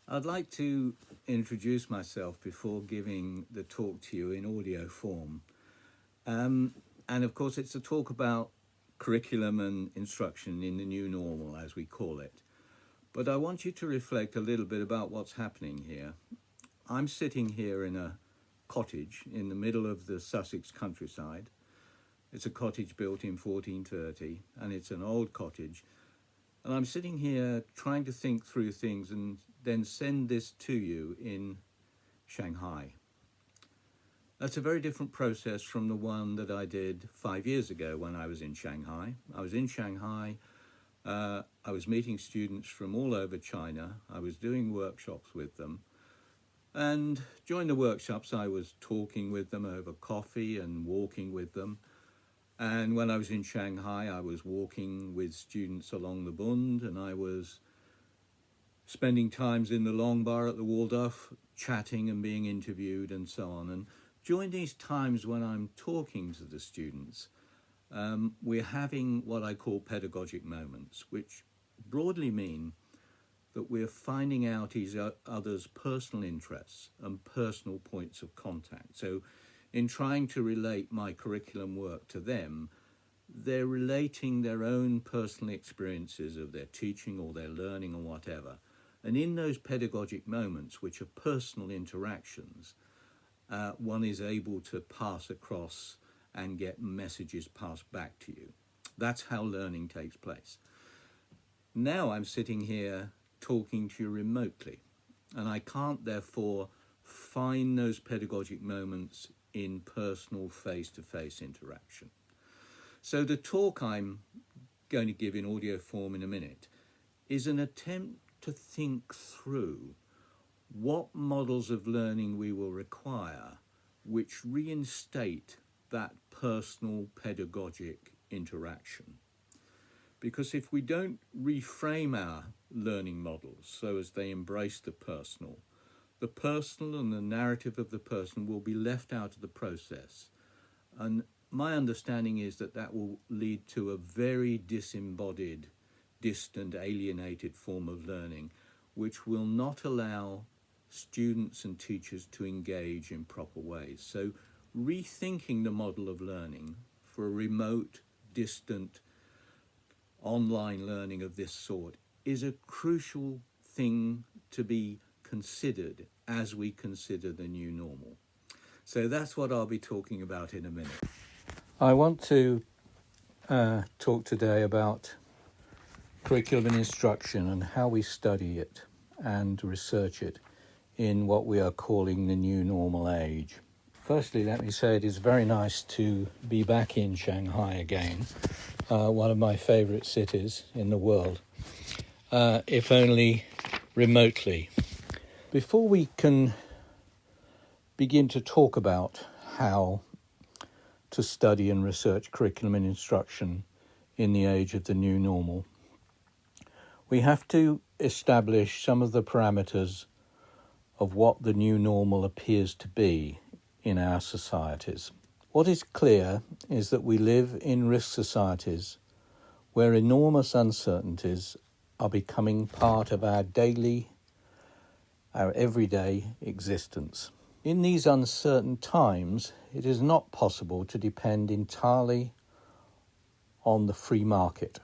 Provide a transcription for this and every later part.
I'd like to introduce myself before giving the talk to you in audio form. And of course, it's a talk about curriculum and instruction in the new normal, as we call it. But I want you to reflect a little bit about what's happening here. I'm sitting here in a cottage in the middle of the Sussex countryside. It's a cottage built in 1430, and it's an old cottage. And I'm sitting here trying to think through things and then send this to you in Shanghai. That's a very different process from the one that I did 5 years ago when I was in Shanghai. I was in Shanghai. I was meeting students from all over China. I was doing workshops with them. And during the workshops, I was talking with them over coffee and walking with them. And when I was in Shanghai, I was walking with students along the Bund, and I was spending times in the Long Bar at the Waldorf, chatting and being interviewed and so on. And during these times when I'm talking to the students, we're having what I call pedagogic moments, which broadly mean that we're finding out each other's personal interests and personal points of contact. So in trying to relate my curriculum work to them, they're relating their own personal experiences of their teaching or their learning or whatever. And in those pedagogic moments, which are personal interactions, one is able to pass across and get messages passed back to you. That's how learning takes place. Now I'm sitting here talking to you remotely, and I can't therefore find those pedagogic moments in personal face-to-face interaction. So the talk I'm going to give in audio form in a minute is an attempt to think through what models of learning we will require which reinstate that personal pedagogic interaction. Because if we don't reframe our learning models so as they embrace the personal and the narrative of the person will be left out of the process. And my understanding is that that will lead to a very disembodied, distant, alienated form of learning, which will not allow students and teachers to engage in proper ways. So rethinking the model of learning for a remote, distant, online learning of this sort is a crucial thing to be considered as we consider the new normal. So that's what I'll be talking about in a minute. I want to talk today about curriculum and instruction and how we study it and research it in what we are calling the new normal age. Firstly, let me say it is very nice to be back in Shanghai again, one of my favourite cities in the world, if only remotely. Before we can begin to talk about how to study and research curriculum and instruction in the age of the new normal, we have to establish some of the parameters of what the new normal appears to be in our societies. What is clear is that we live in risk societies where enormous uncertainties are becoming part of our everyday existence. In these uncertain times, it is not possible to depend entirely on the free market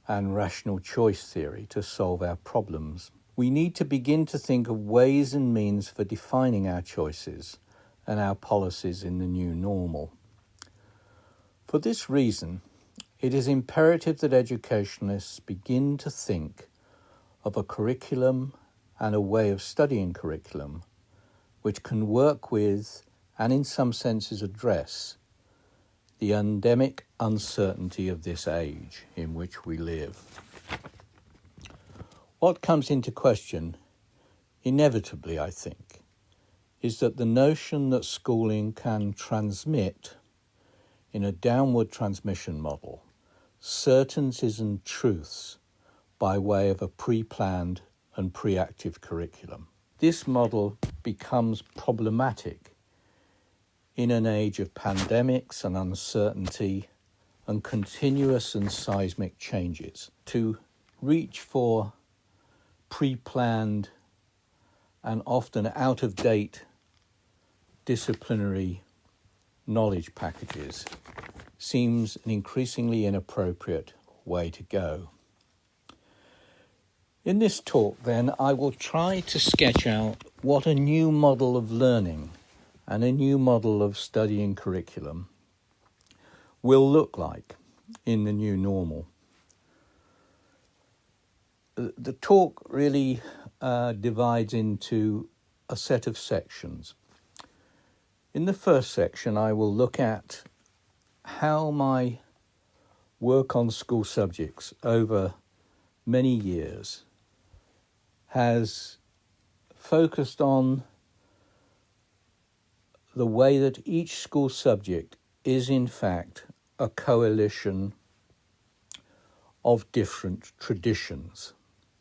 and rational choice theory to solve our problems. We need to begin to think of ways and means for defining our choices and our policies in the new normal. For this reason, it is imperative that educationalists begin to think of a curriculum and a way of studying curriculum which can work with and in some senses address the endemic uncertainty of this age in which we live. What comes into question, inevitably I think, is that the notion that schooling can transmit in a downward transmission model certainties and truths by way of a pre-planned and pre-active curriculum. This model becomes problematic in an age of pandemics and uncertainty and continuous and seismic changes. To reach for pre-planned and often out-of-date disciplinary knowledge packages seems an increasingly inappropriate way to go. In this talk, then, I will try to sketch out what a new model of learning and a new model of studying curriculum will look like in the new normal. The talk really divides into a set of sections. In the first section, I will look at how my work on school subjects over many years has focused on the way that each school subject is in fact a coalition of different traditions.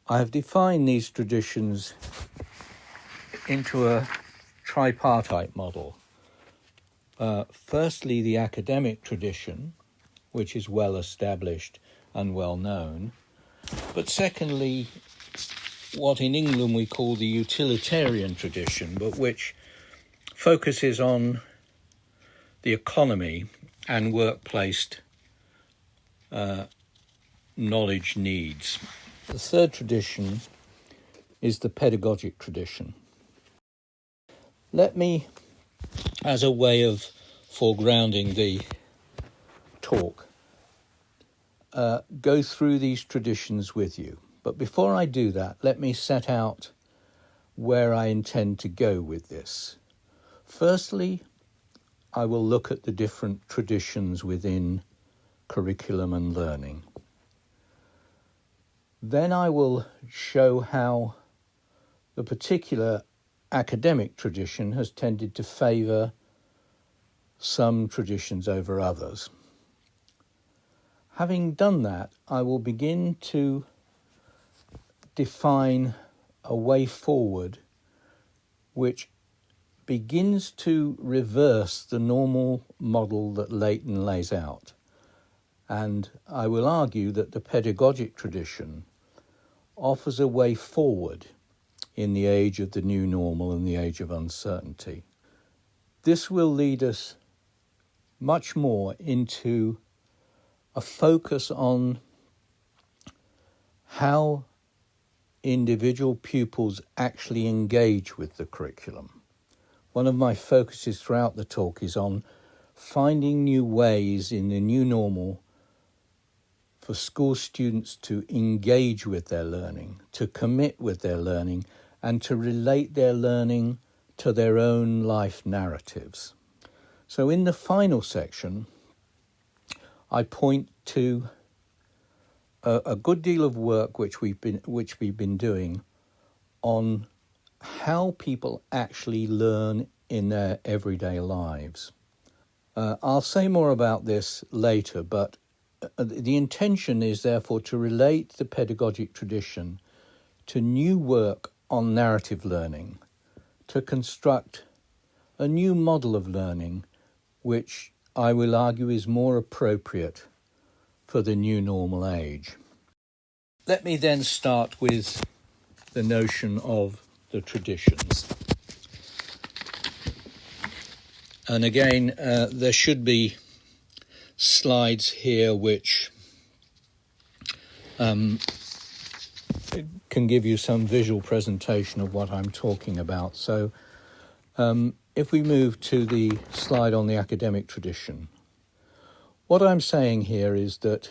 I have defined these traditions into a tripartite model. Firstly, the academic tradition, which is well established and well known, but secondly, what in England we call the utilitarian tradition, but which focuses on the economy and workplace knowledge needs. The third tradition is the pedagogic tradition. Let me, as a way of foregrounding the talk, go through these traditions with you. But before I do that, let me set out where I intend to go with this. Firstly, I will look at the different traditions within curriculum and learning. Then I will show how the particular academic tradition has tended to favour some traditions over others. Having done that, I will begin to define a way forward which begins to reverse the normal model that Leighton lays out. And I will argue that the pedagogic tradition offers a way forward in the age of the new normal and the age of uncertainty. This will lead us much more into a focus on how individual pupils actually engage with the curriculum. One of my focuses throughout the talk is on finding new ways in the new normal for school students to engage with their learning, to commit with their learning, and to relate their learning to their own life narratives. So in the final section, I point to a good deal of work which we've been doing on how people actually learn in their everyday lives. I'll say more about this later, but the intention is therefore to relate the pedagogic tradition to new work on narrative learning, to construct a new model of learning which I will argue is more appropriate for the new normal age. Let me then start with the notion of the traditions. And again, there should be slides here which can give you some visual presentation of what I'm talking about. So if we move to the slide on the academic tradition, what I'm saying here is that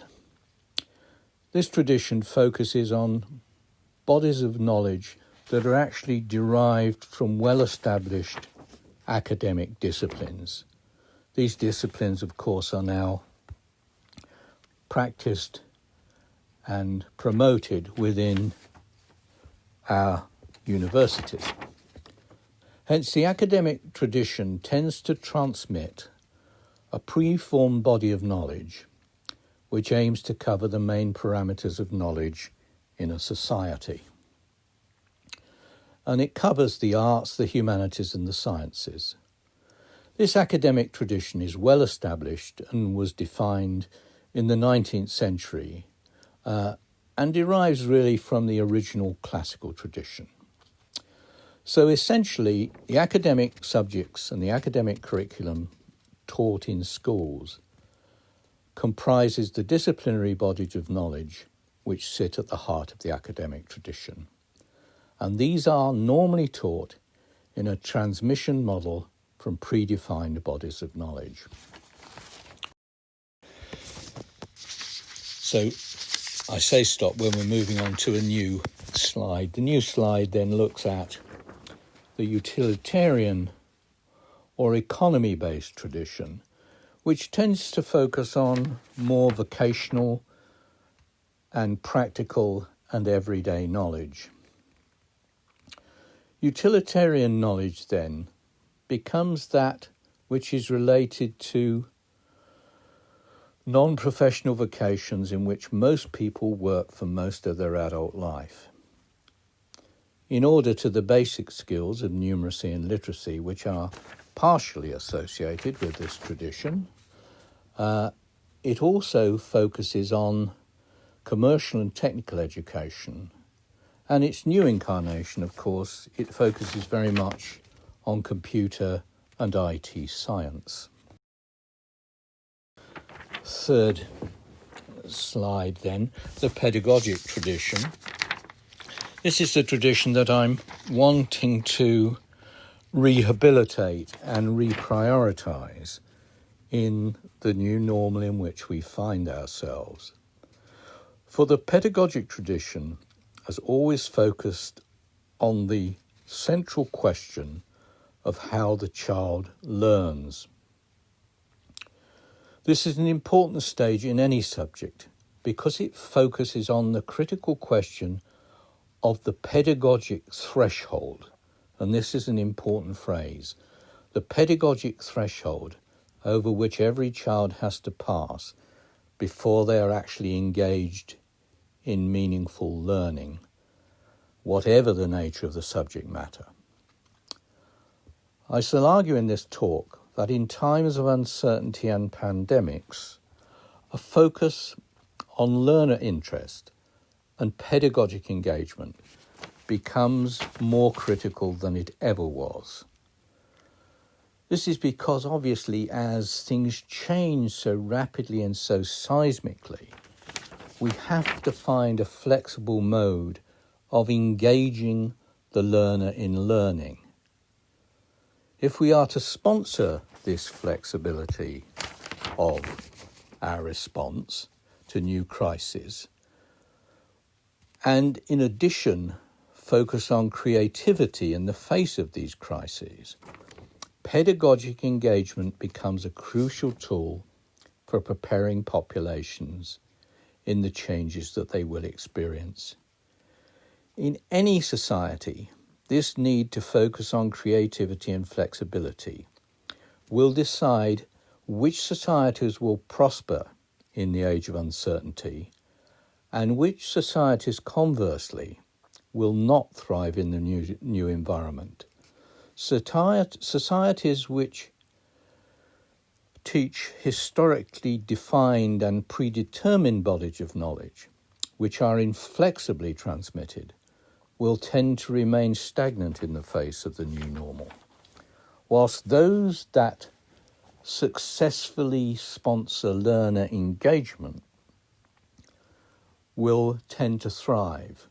this tradition focuses on bodies of knowledge that are actually derived from well-established academic disciplines. These disciplines, of course, are now practiced and promoted within our universities. Hence, the academic tradition tends to transmit a pre-formed body of knowledge which aims to cover the main parameters of knowledge in a society. And it covers the arts, the humanities, and the sciences. This academic tradition is well established and was defined in the 19th century and derives really from the original classical tradition. So essentially, the academic subjects and the academic curriculum taught in schools comprises the disciplinary bodies of knowledge which sit at the heart of the academic tradition. And these are normally taught in a transmission model from predefined bodies of knowledge. So I say stop when we're moving on to a new slide. The new slide then looks at the utilitarian or economy-based tradition, which tends to focus on more vocational and practical and everyday knowledge. Utilitarian knowledge then becomes that which is related to non-professional vocations in which most people work for most of their adult life. In order to the basic skills of numeracy and literacy, which are partially associated with this tradition, it also focuses on commercial and technical education. And its new incarnation, of course, it focuses very much on computer and IT science. Third slide then, the pedagogic tradition. This is the tradition that I'm wanting to rehabilitate and reprioritise in the new normal in which we find ourselves. For the pedagogic tradition has always focused on the central question of how the child learns. This is an important stage in any subject because it focuses on the critical question of the pedagogic threshold, and this is an important phrase, the pedagogic threshold over which every child has to pass before they are actually engaged in meaningful learning, whatever the nature of the subject matter. I shall argue in this talk that in times of uncertainty and pandemics, a focus on learner interest and pedagogic engagement becomes more critical than it ever was. This is because obviously as things change so rapidly and so seismically, we have to find a flexible mode of engaging the learner in learning. If we are to sponsor this flexibility of our response to new crises, and in addition focus on creativity in the face of these crises, pedagogic engagement becomes a crucial tool for preparing populations in the changes that they will experience. In any society, this need to focus on creativity and flexibility will decide which societies will prosper in the age of uncertainty and which societies, conversely, will not thrive in the new environment. Societies which teach historically defined and predetermined bodies of knowledge, which are inflexibly transmitted, will tend to remain stagnant in the face of the new normal, whilst those that successfully sponsor learner engagement will tend to thrive.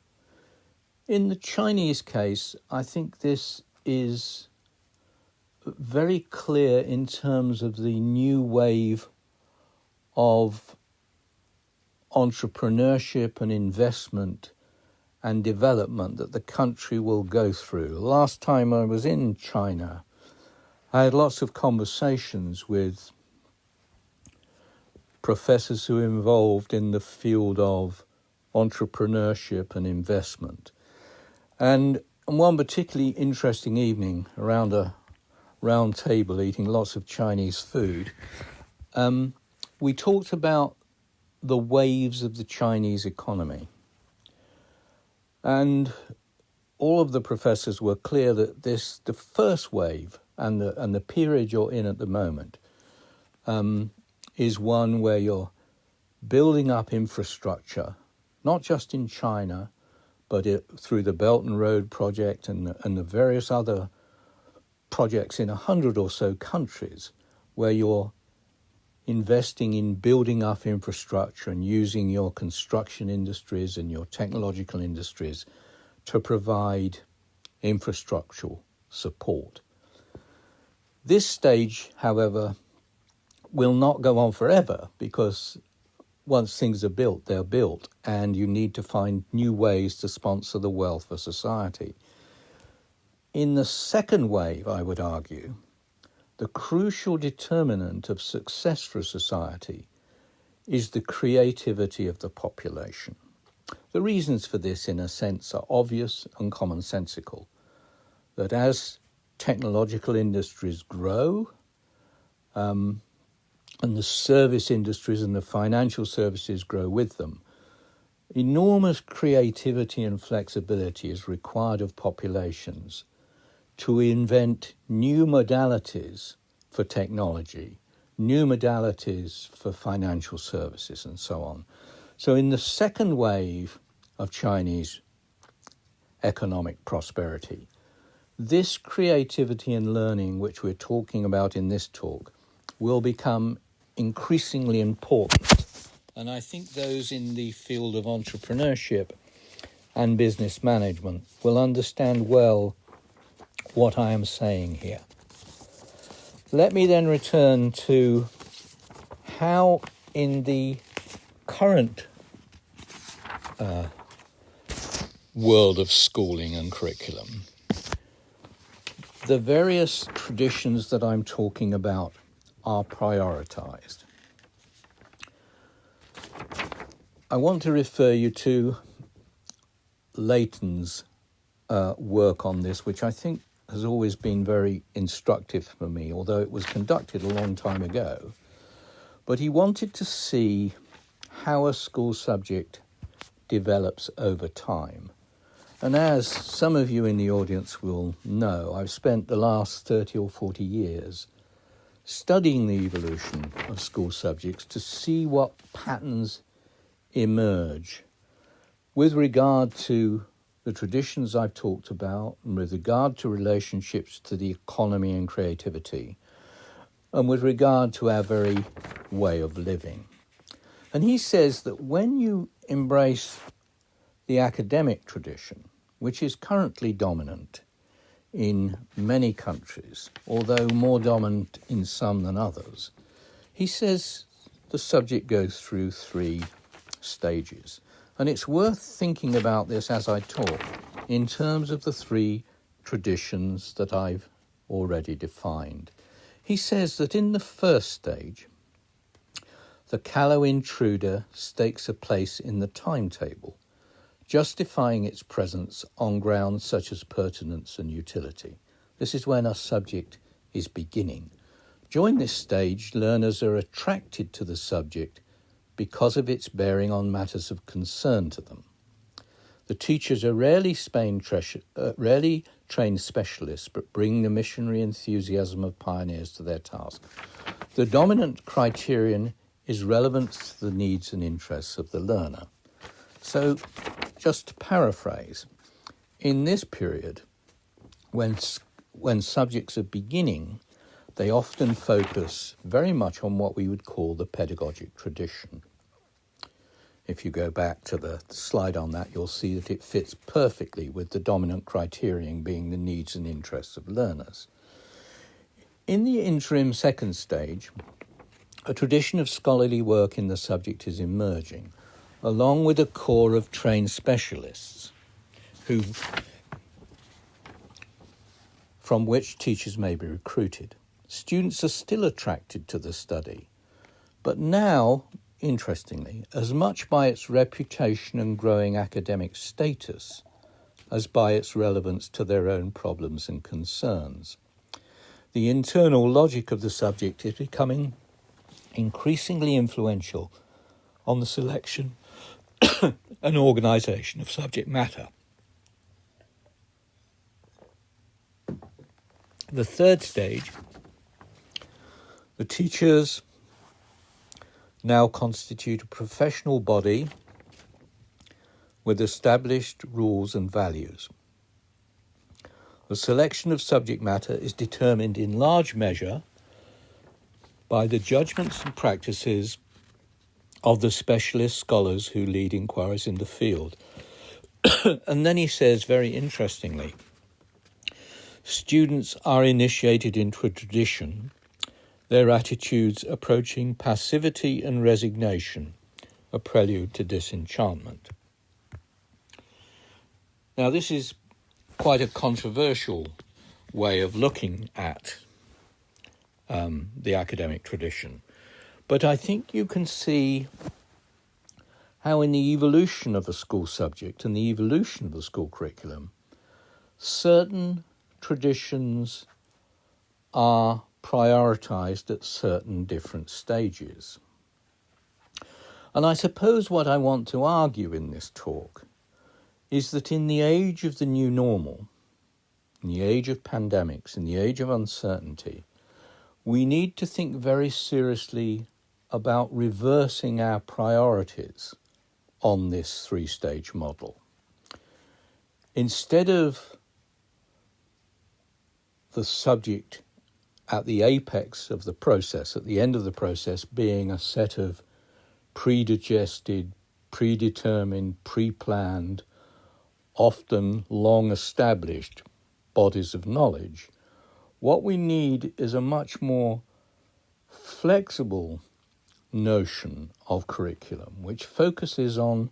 In the Chinese case, I think this is very clear in terms of the new wave of entrepreneurship and investment and development that the country will go through. Last time I was in China, I had lots of conversations with professors who are involved in the field of entrepreneurship and investment. And one particularly interesting evening around a round table eating lots of Chinese food, we talked about the waves of the Chinese economy. And all of the professors were clear that the first wave and the period you're in at the moment is one where you're building up infrastructure, not just in China, but through the Belt and Road Project and the various other projects in 100 or so countries where you're investing in building up infrastructure and using your construction industries and your technological industries to provide infrastructural support. This stage, however, will not go on forever, because once things are built, they're built, and you need to find new ways to sponsor the wealth for society. In the second wave, I would argue, the crucial determinant of success for a society is the creativity of the population. The reasons for this, in a sense, are obvious and commonsensical. That as technological industries grow, and the service industries and the financial services grow with them, enormous creativity and flexibility is required of populations to invent new modalities for technology, new modalities for financial services, and so on. So in the second wave of Chinese economic prosperity, this creativity and learning, which we're talking about in this talk, will become increasingly important. And I think those in the field of entrepreneurship and business management will understand well what I am saying here. Let me then return to how in the current world of schooling and curriculum, the various traditions that I'm talking about are prioritized. I want to refer you to Leighton's work on this, which I think has always been very instructive for me, although it was conducted a long time ago. But he wanted to see how a school subject develops over time. And as some of you in the audience will know, I've spent the last 30 or 40 years studying the evolution of school subjects to see what patterns emerge with regard to the traditions I've talked about, and with regard to relationships to the economy and creativity, and with regard to our very way of living. And he says that when you embrace the academic tradition, which is currently dominant in many countries, although more dominant in some than others, he says the subject goes through 3 stages. And it's worth thinking about this as I talk in terms of the 3 traditions that I've already defined. He says that in the first stage, the callow intruder stakes a place in the timetable, justifying its presence on grounds such as pertinence and utility. This is when a subject is beginning. During this stage, learners are attracted to the subject because of its bearing on matters of concern to them. The teachers are rarely trained specialists, but bring the missionary enthusiasm of pioneers to their task. The dominant criterion is relevance to the needs and interests of the learner. So, just to paraphrase, in this period, when subjects are beginning, they often focus very much on what we would call the pedagogic tradition. If you go back to the slide on that, you'll see that it fits perfectly with the dominant criterion being the needs and interests of learners. In the interim second stage, a tradition of scholarly work in the subject is emerging, along with a core of trained specialists from which teachers may be recruited. Students are still attracted to the study, but now, interestingly, as much by its reputation and growing academic status as by its relevance to their own problems and concerns. The internal logic of the subject is becoming increasingly influential on the selection and organisation of subject matter. The third stage, the teachers now constitute a professional body with established rules and values. The selection of subject matter is determined in large measure by the judgments and practices of the specialist scholars who lead inquiries in the field. And then he says, very interestingly, students are initiated into a tradition, their attitudes approaching passivity and resignation, a prelude to disenchantment. Now, this is quite a controversial way of looking at the academic tradition. But I think you can see how in the evolution of a school subject and the evolution of the school curriculum, certain traditions are prioritised at certain different stages. And I suppose what I want to argue in this talk is that in the age of the new normal, in the age of pandemics, in the age of uncertainty, we need to think very seriously about reversing our priorities on this three-stage model. Instead of the subject at the apex of the process, at the end of the process, being a set of predigested, predetermined, pre-planned, often long-established bodies of knowledge, what we need is a much more flexible notion of curriculum, which focuses on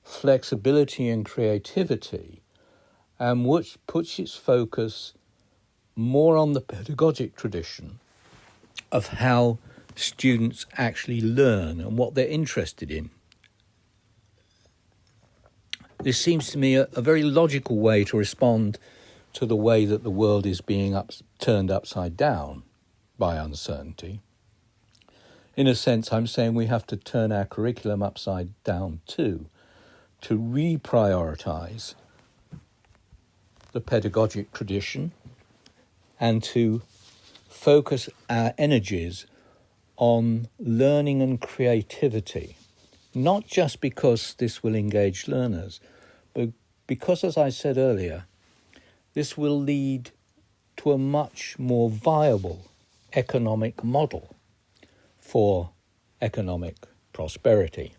flexibility and creativity, and which puts its focus more on the pedagogic tradition of how students actually learn and what they're interested in. This seems to me a very logical way to respond to the way that the world is being turned upside down by uncertainty. In a sense, I'm saying we have to turn our curriculum upside down too, to reprioritise the pedagogic tradition and to focus our energies on learning and creativity, not just because this will engage learners, but because, as I said earlier, this will lead to a much more viable economic model for economic prosperity.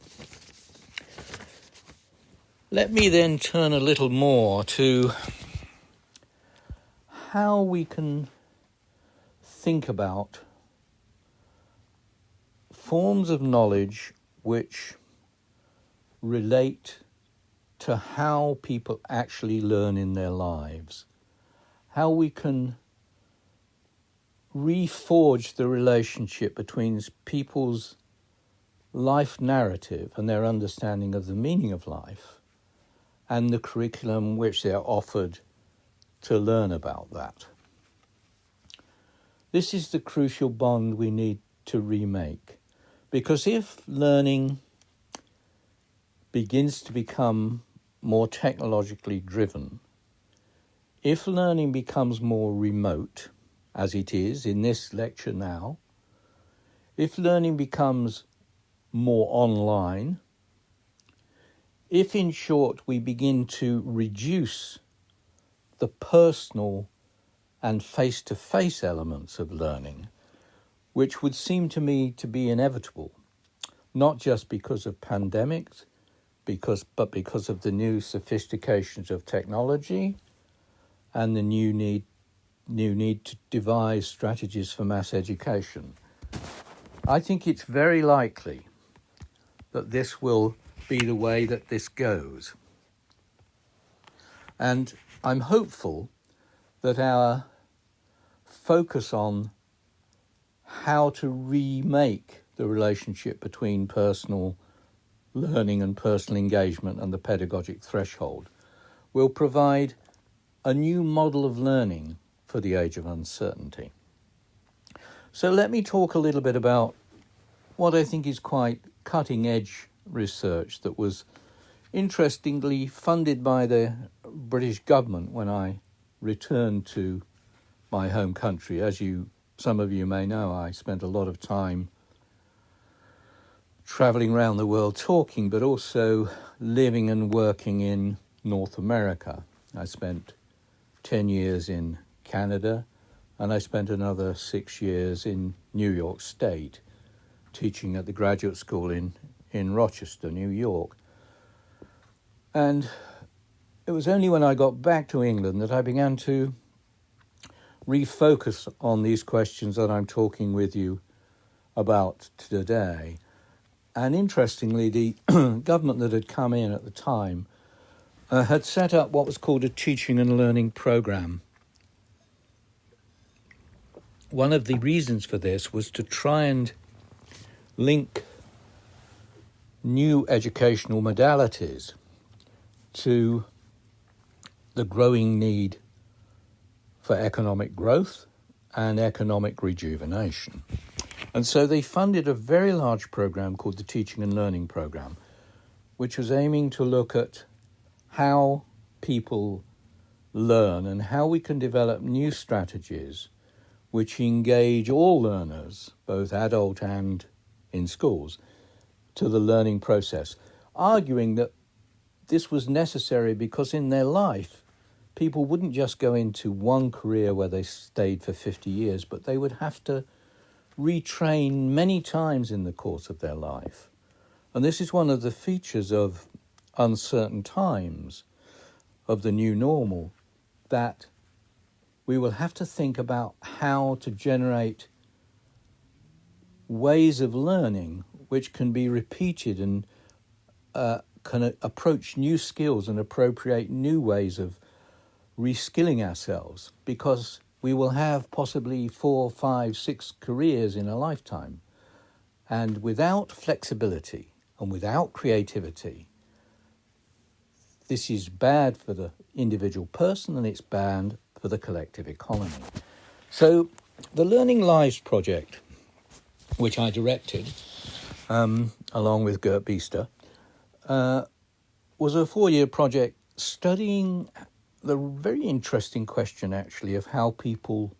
Let me then turn a little more to how we can think about forms of knowledge which relate to how people actually learn in their lives, how we can reforge the relationship between people's life narrative and their understanding of the meaning of life and the curriculum which they are offered to learn about that. This is the crucial bond we need to remake, because if learning begins to become more technologically driven, if learning becomes more remote, as it is in this lecture now, if learning becomes more online, if in short we begin to reduce the personal and face-to-face elements of learning, which would seem to me to be inevitable, not just because of pandemics, but because of the new sophistications of technology and the new need to devise strategies for mass education. I think it's very likely that this will be the way that this goes. And I'm hopeful that our focus on how to remake the relationship between personal learning and personal engagement and the pedagogic threshold will provide a new model of learning for the age of uncertainty. So let me talk a little bit about what I think is quite cutting-edge research that was interestingly funded by the British government when I returned to my home country. As some of you may know, I spent a lot of time travelling around the world talking, but also living and working in North America. I spent 10 years in Canada, and I spent another 6 years in New York State, teaching at the graduate school in Rochester, New York. And it was only when I got back to England that I began to refocus on these questions that I'm talking with you about today. And interestingly, the government that had come in at the time had set up what was called a teaching and learning program. One of the reasons for this was to try and link new educational modalities to the growing need for economic growth and economic rejuvenation. And so they funded a very large program called the Teaching and Learning Program, which was aiming to look at how people learn and how we can develop new strategies which engage all learners, both adult and in schools, to the learning process, arguing that this was necessary because in their life, people wouldn't just go into one career where they stayed for 50 years, but they would have to retrain many times in the course of their life. And this is one of the features of uncertain times, of the new normal, that we will have to think about how to generate ways of learning which can be repeated and can approach new skills and appropriate new ways of reskilling ourselves, because we will have possibly 4, 5, 6 careers in a lifetime. And without flexibility and without creativity, this is bad for the individual person and it's bad for the collective economy. So the Learning Lives project, which I directed, along with Gert Biester, was a 4-year project studying the very interesting question, actually, of how people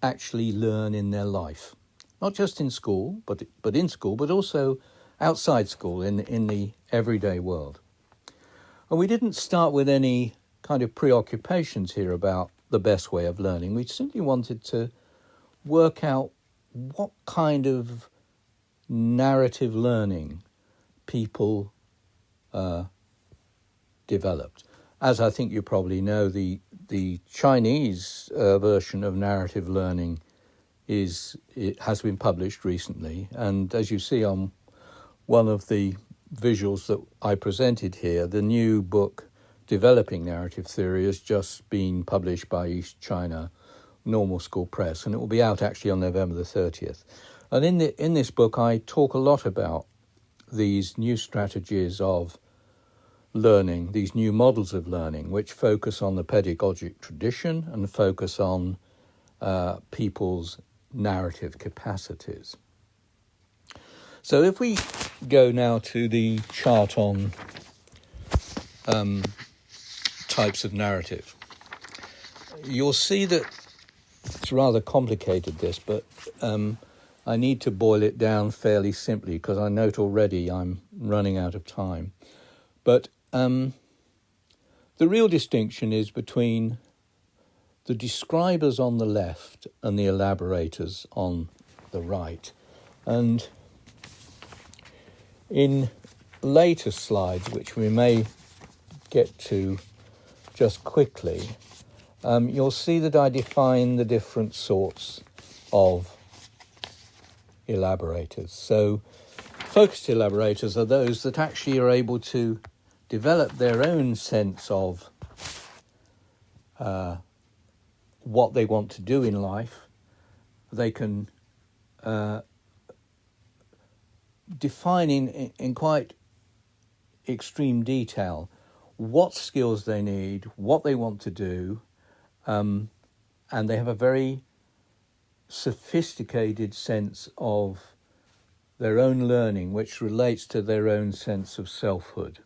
actually learn in their life. Not just in school, but in school, but also outside school, in the everyday world. And we didn't start with any kind of preoccupations here about the best way of learning. We simply wanted to work out what kind of narrative learning people developed. As I think you probably know, the Chinese version of narrative learning has been published recently, and as you see on one of the visuals that I presented here, the new book Developing Narrative Theory has just been published by East China Normal School Press, and it will be out actually on November the 30th. And in this book, I talk a lot about these new strategies of learning, these new models of learning, which focus on the pedagogic tradition and focus on people's narrative capacities. So if we go now to the chart on types of narrative, you'll see that it's rather complicated, this, but I need to boil it down fairly simply because I note already I'm running out of time. But the real distinction is between the describers on the left and the elaborators on the right. And in later slides, which we may get to just quickly, you'll see that I define the different sorts of elaborators. So focused elaborators are those that actually are able to develop their own sense of what they want to do in life. They can define in quite extreme detail what skills they need, what they want to do, and they have a very sophisticated sense of their own learning, which relates to their own sense of selfhood.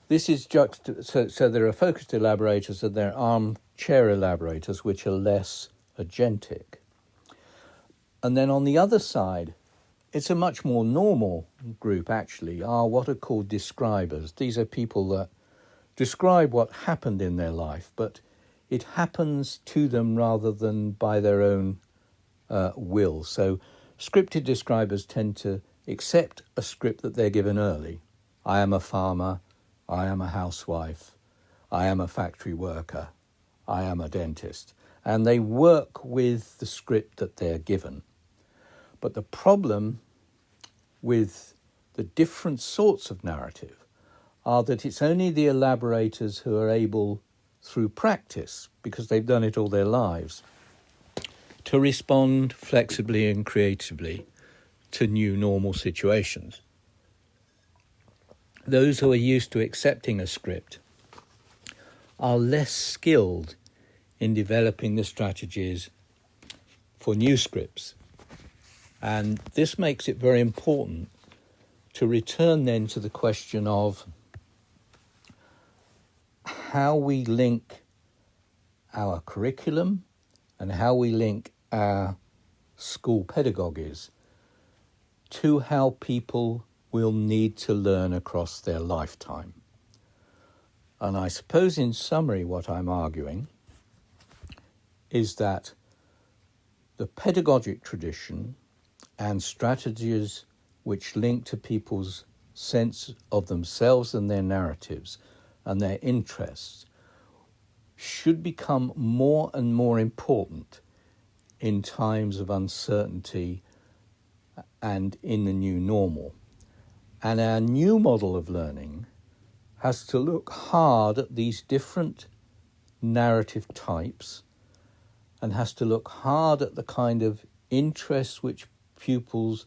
This is so there are focused elaborators and there are armchair elaborators, which are less agentic. And then on the other side, it's a much more normal group actually, are what are called describers. These are people that describe what happened in their life, but it happens to them rather than by their own will. So scripted describers tend to accept a script that they're given early. I am a farmer, I am a housewife, I am a factory worker, I am a dentist. And they work with the script that they're given. But the problem with the different sorts of narrative are that it's only the elaborators who are able, through practice, because they've done it all their lives, to respond flexibly and creatively to new normal situations. Those who are used to accepting a script are less skilled in developing the strategies for new scripts. And this makes it very important to return then to the question of how we link our curriculum and how we link our school pedagogies to how people will need to learn across their lifetime. And I suppose in summary what I'm arguing is that the pedagogic tradition and strategies which link to people's sense of themselves and their narratives and their interests should become more and more important in times of uncertainty and in the new normal. And our new model of learning has to look hard at these different narrative types and has to look hard at the kind of interests which pupils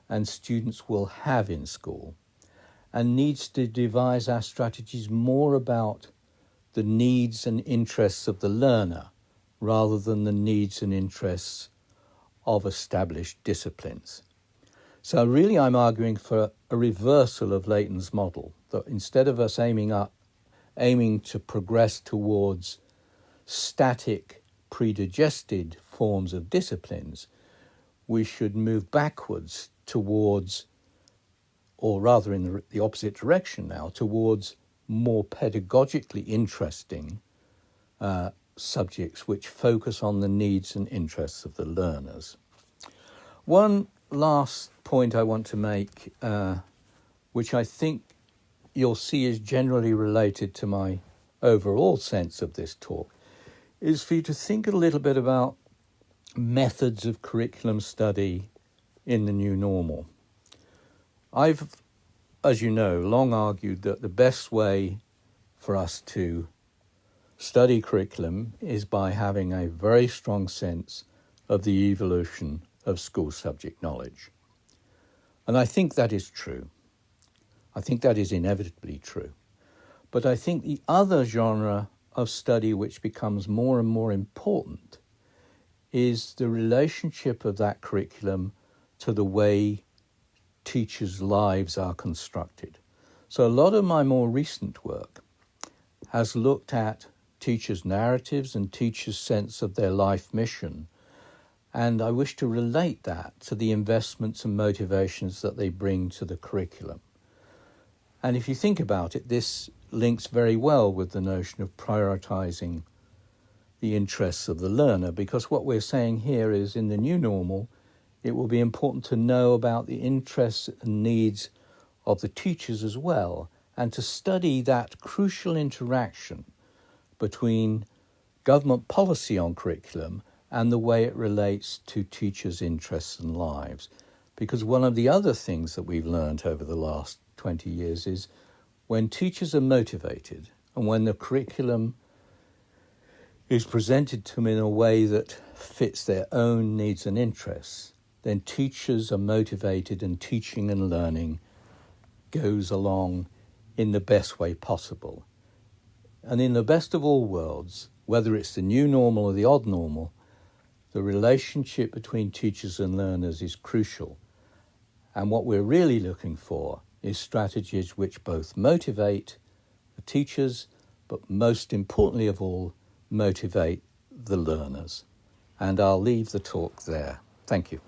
and students will have in school, and needs to devise our strategies more about the needs and interests of the learner rather than the needs and interests of established disciplines. So really I'm arguing for a reversal of Leighton's model, that instead of us aiming to progress towards static, predigested forms of disciplines, we should move backwards towards, or rather in the opposite direction now, towards more pedagogically interesting subjects which focus on the needs and interests of the learners. One last point I want to make, which I think you'll see is generally related to my overall sense of this talk, is for you to think a little bit about methods of curriculum study in the new normal. I've, as you know, long argued that the best way for us to study curriculum is by having a very strong sense of the evolution of school subject knowledge. And I think that is true. I think that is inevitably true. But I think the other genre of study which becomes more and more important is the relationship of that curriculum to the way teachers' lives are constructed. So a lot of my more recent work has looked at teachers' narratives and teachers' sense of their life mission, and I wish to relate that to the investments and motivations that they bring to the curriculum. And if you think about it, this links very well with the notion of prioritizing the interests of the learner, because what we're saying here is in the new normal, it will be important to know about the interests and needs of the teachers as well, and to study that crucial interaction between government policy on curriculum and the way it relates to teachers' interests and lives. Because one of the other things that we've learned over the last 20 years is when teachers are motivated and when the curriculum is presented to them in a way that fits their own needs and interests, then teachers are motivated and teaching and learning goes along in the best way possible. And in the best of all worlds, whether it's the new normal or the odd normal, the relationship between teachers and learners is crucial. And what we're really looking for is strategies which both motivate the teachers, but most importantly of all, motivate the learners. And I'll leave the talk there. Thank you.